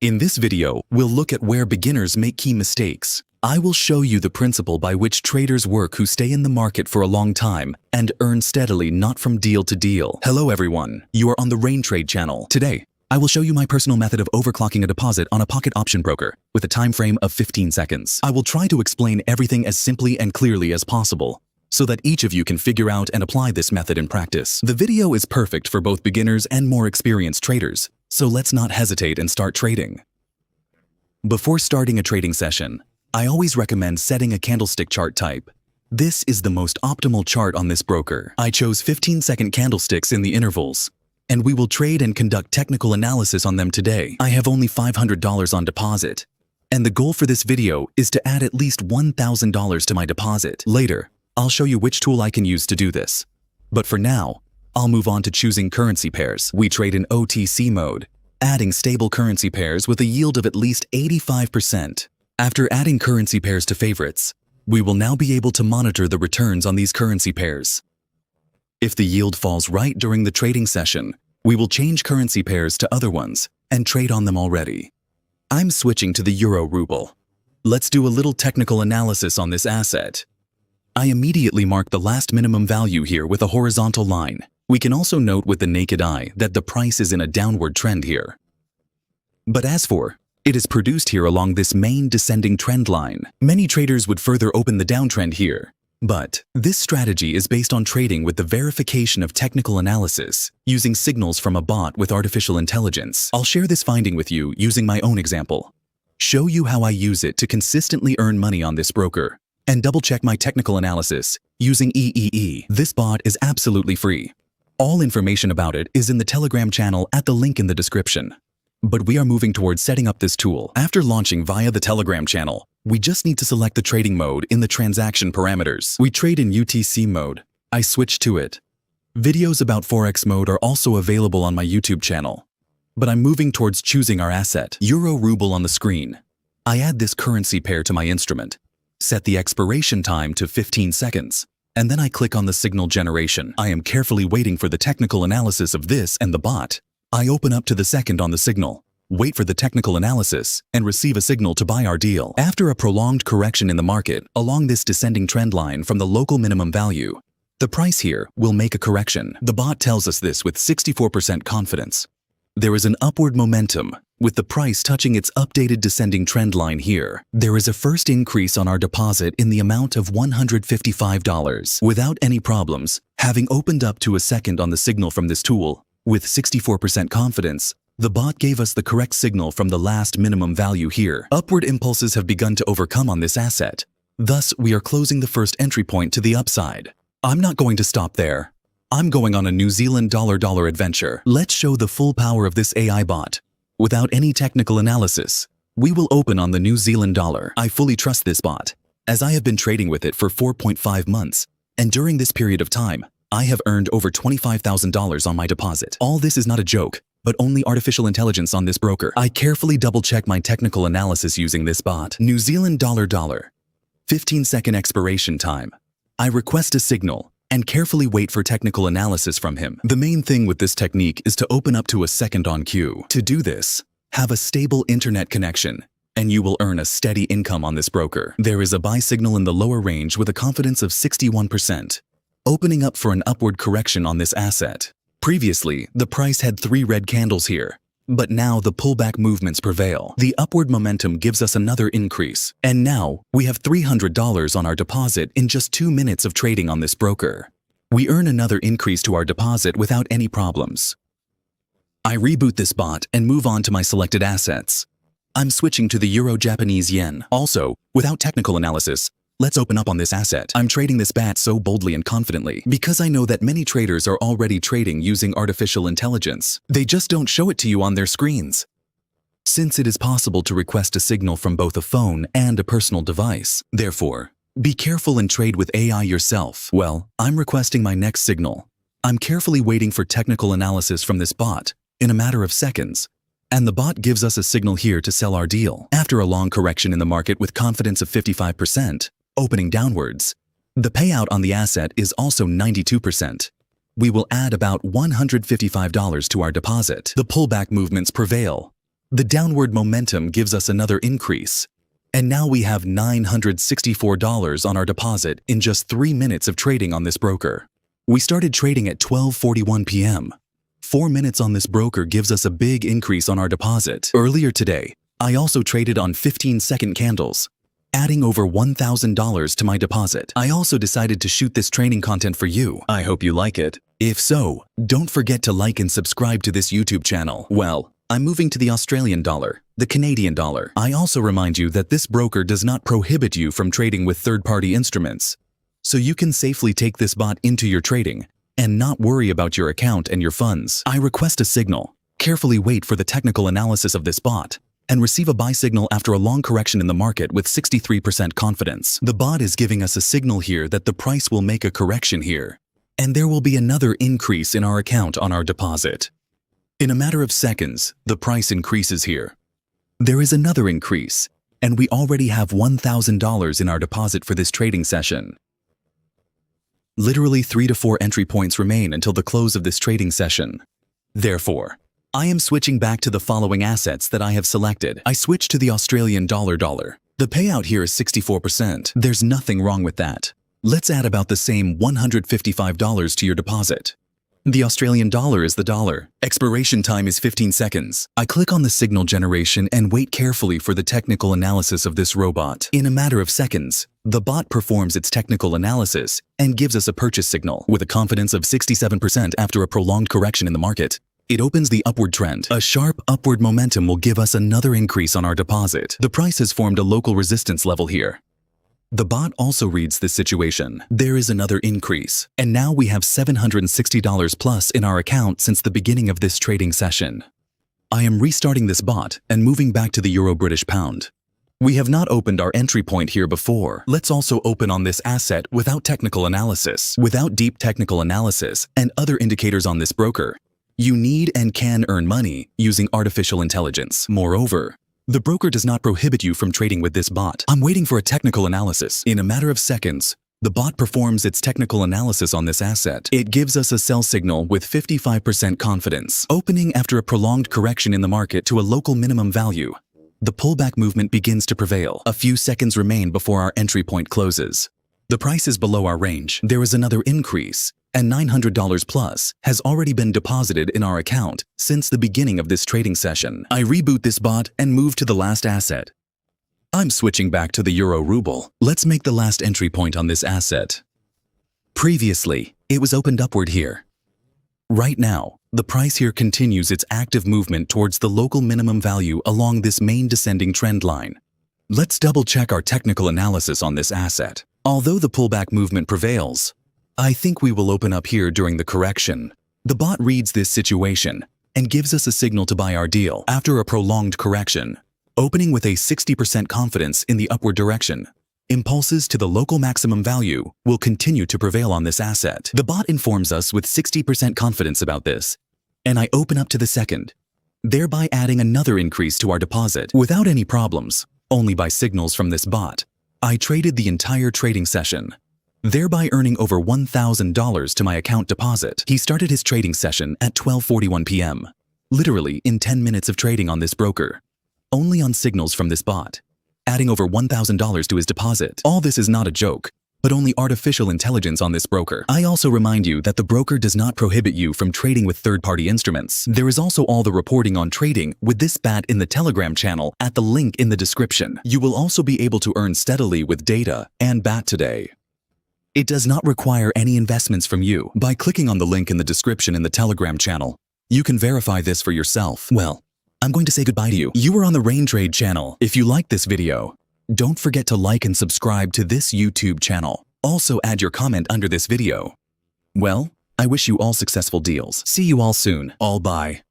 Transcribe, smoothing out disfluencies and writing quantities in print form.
In this video, we'll look at where beginners make key mistakes. I will show you the principle by which traders work who stay in the market for a long time and earn steadily, not from deal to deal. Hello everyone, you are on the RainTrade channel. Today, I will show you my personal method of overclocking a deposit on a pocket option broker with a time frame of 15 seconds. I will try to explain everything as simply and clearly as possible so that each of you can figure out and apply this method in practice. The video is perfect for both beginners and more experienced traders, so let's not hesitate and start trading. Before starting a trading session, I always recommend setting a candlestick chart type. This is the most optimal chart on this broker. I chose 15-second candlesticks in the intervals, and we will trade and conduct technical analysis on them today. I have only $500 on deposit, and the goal for this video is to add at least $1,000 to my deposit. Later, I'll show you which tool I can use to do this. But for now, I'll move on to choosing currency pairs. We trade in OTC mode, adding stable currency pairs with a yield of at least 85%. After adding currency pairs to favorites, we will now be able to monitor the returns on these currency pairs. If the yield falls right during the trading session, we will change currency pairs to other ones and trade on them already. I'm switching to the Euro Ruble. Let's do a little technical analysis on this asset. I immediately mark the last minimum value here with a horizontal line. We can also note with the naked eye that the price is in a downward trend here. But as for, it is produced here along this main descending trend line. Many traders would further open the downtrend here. But this strategy is based on trading with the verification of technical analysis, using signals from a bot with artificial intelligence. I'll share this finding with you using my own example. Show you how I use it to consistently earn money on this broker, and double-check my technical analysis using EEE. This bot is absolutely free. All information about it is in the Telegram channel at the link in the description. But we are moving towards setting up this tool. After launching via the Telegram channel, we just need to select the trading mode in the transaction parameters. We trade in UTC mode. I switch to it. Videos about Forex mode are also available on my YouTube channel. But I'm moving towards choosing our asset, Euro Ruble, on the screen. I add this currency pair to my instrument, set the expiration time to 15 seconds, and then I click on the signal generation. I am carefully waiting for the technical analysis of this and the bot. I open up to the second on the signal, wait for the technical analysis, and receive a signal to buy our deal. After a prolonged correction in the market along this descending trend line from the local minimum value, the price here will make a correction. The bot tells us this with 64% confidence. There is an upward momentum, with the price touching its updated descending trend line here. There is a first increase on our deposit in the amount of $155. Without any problems, having opened up to a second on the signal from this tool, with 64% confidence, the bot gave us the correct signal from the last minimum value here. Upward impulses have begun to overcome on this asset. Thus, we are closing the first entry point to the upside. I'm not going to stop there. I'm going on a New Zealand dollar adventure. Let's show the full power of this AI bot. Without any technical analysis, we will open on the New Zealand dollar. I fully trust this bot, as I have been trading with it for 4.5 months, and during this period of time, I have earned over $25,000 on my deposit. All this is not a joke, but only artificial intelligence on this broker. I carefully double-check my technical analysis using this bot. New Zealand dollar. 15-second expiration time. I request a signal and carefully wait for technical analysis from him. The main thing with this technique is to open up to a second on cue. To do this, have a stable internet connection, and you will earn a steady income on this broker. There is a buy signal in the lower range with a confidence of 61%, opening up for an upward correction on this asset. Previously, the price had 3 red candles here, but now the pullback movements prevail. The upward momentum gives us another increase, and now we have $300 on our deposit in just 2 minutes of trading on this broker. We earn another increase to our deposit without any problems. I reboot this bot and move on to my selected assets. I'm switching to the Euro-Japanese yen. Also, without technical analysis, let's open up on this asset. I'm trading this bat so boldly and confidently because I know that many traders are already trading using artificial intelligence. They just don't show it to you on their screens. Since it is possible to request a signal from both a phone and a personal device, therefore, be careful and trade with AI yourself. Well, I'm requesting my next signal. I'm carefully waiting for technical analysis from this bot in a matter of seconds, and the bot gives us a signal here to sell our deal. After a long correction in the market with confidence of 55%, opening downwards, the payout on the asset is also 92%. We will add about $155 to our deposit. The pullback movements prevail. The downward momentum gives us another increase. And now we have $964 on our deposit in just 3 minutes of trading on this broker. We started trading at 12:41 p.m. 4 minutes on this broker gives us a big increase on our deposit. Earlier today, I also traded on 15-second candles, adding over $1,000 to my deposit. I also decided to shoot this training content for you. I hope you like it. If so, don't forget to like and subscribe to this YouTube channel. Well, I'm moving to the Australian dollar, the Canadian dollar. I also remind you that this broker does not prohibit you from trading with third-party instruments, so you can safely take this bot into your trading and not worry about your account and your funds. I request a signal. Carefully wait for the technical analysis of this bot and receive a buy signal after a long correction in the market with 63% confidence. The bot is giving us a signal here that the price will make a correction here, and there will be another increase in our account on our deposit. In a matter of seconds, the price increases here. There is another increase, and we already have $1,000 in our deposit for this trading session. Literally 3 to 4 entry points remain until the close of this trading session. Therefore, I am switching back to the following assets that I have selected. I switch to the Australian dollar. The payout here is 64%. There's nothing wrong with that. Let's add about the same $155 to your deposit. The Australian dollar is the dollar. Expiration time is 15 seconds. I click on the signal generation and wait carefully for the technical analysis of this robot. In a matter of seconds, the bot performs its technical analysis and gives us a purchase signal. With a confidence of 67% after a prolonged correction in the market, it opens the upward trend. A sharp upward momentum will give us another increase on our deposit. The price has formed a local resistance level here. The bot also reads this situation. There is another increase, and now we have $760 plus in our account since the beginning of this trading session. I am restarting this bot and moving back to the Euro-British pound. We have not opened our entry point here before. Let's also open on this asset without technical analysis. Without deep technical analysis and other indicators on this broker, you need and can earn money using artificial intelligence. Moreover, the broker does not prohibit you from trading with this bot. I'm waiting for a technical analysis. In a matter of seconds, the bot performs its technical analysis on this asset. It gives us a sell signal with 55% confidence. Opening after a prolonged correction in the market to a local minimum value, the pullback movement begins to prevail. A few seconds remain before our entry point closes. The price is below our range. There is another increase, and $900 plus has already been deposited in our account since the beginning of this trading session. I reboot this bot and move to the last asset. I'm switching back to the Euro-Ruble. Let's make the last entry point on this asset. Previously, it was opened upward here. Right now, the price here continues its active movement towards the local minimum value along this main descending trend line. Let's double-check our technical analysis on this asset. Although the pullback movement prevails, I think we will open up here during the correction. The bot reads this situation and gives us a signal to buy our deal after a prolonged correction, opening with a 60% confidence in the upward direction. Impulses to the local maximum value will continue to prevail on this asset. The bot informs us with 60% confidence about this, and I open up to the second, thereby adding another increase to our deposit without any problems, only by signals from this bot. I traded the entire trading session, thereby earning over $1,000 to my account deposit. He started his trading session at 12:41 p.m., literally in 10 minutes of trading on this broker, only on signals from this bot, adding over $1,000 to his deposit. All this is not a joke, but only artificial intelligence on this broker. I also remind you that the broker does not prohibit you from trading with third-party instruments. There is also all the reporting on trading with this bat in the Telegram channel at the link in the description. You will also be able to earn steadily with data and bat today. It does not require any investments from you. By clicking on the link in the description in the Telegram channel, you can verify this for yourself. Well, I'm going to say goodbye to you. You were on the Rain Trade channel. If you like this video, don't forget to like and subscribe to this YouTube channel. Also add your comment under this video. Well, I wish you all successful deals. See you all soon. All bye.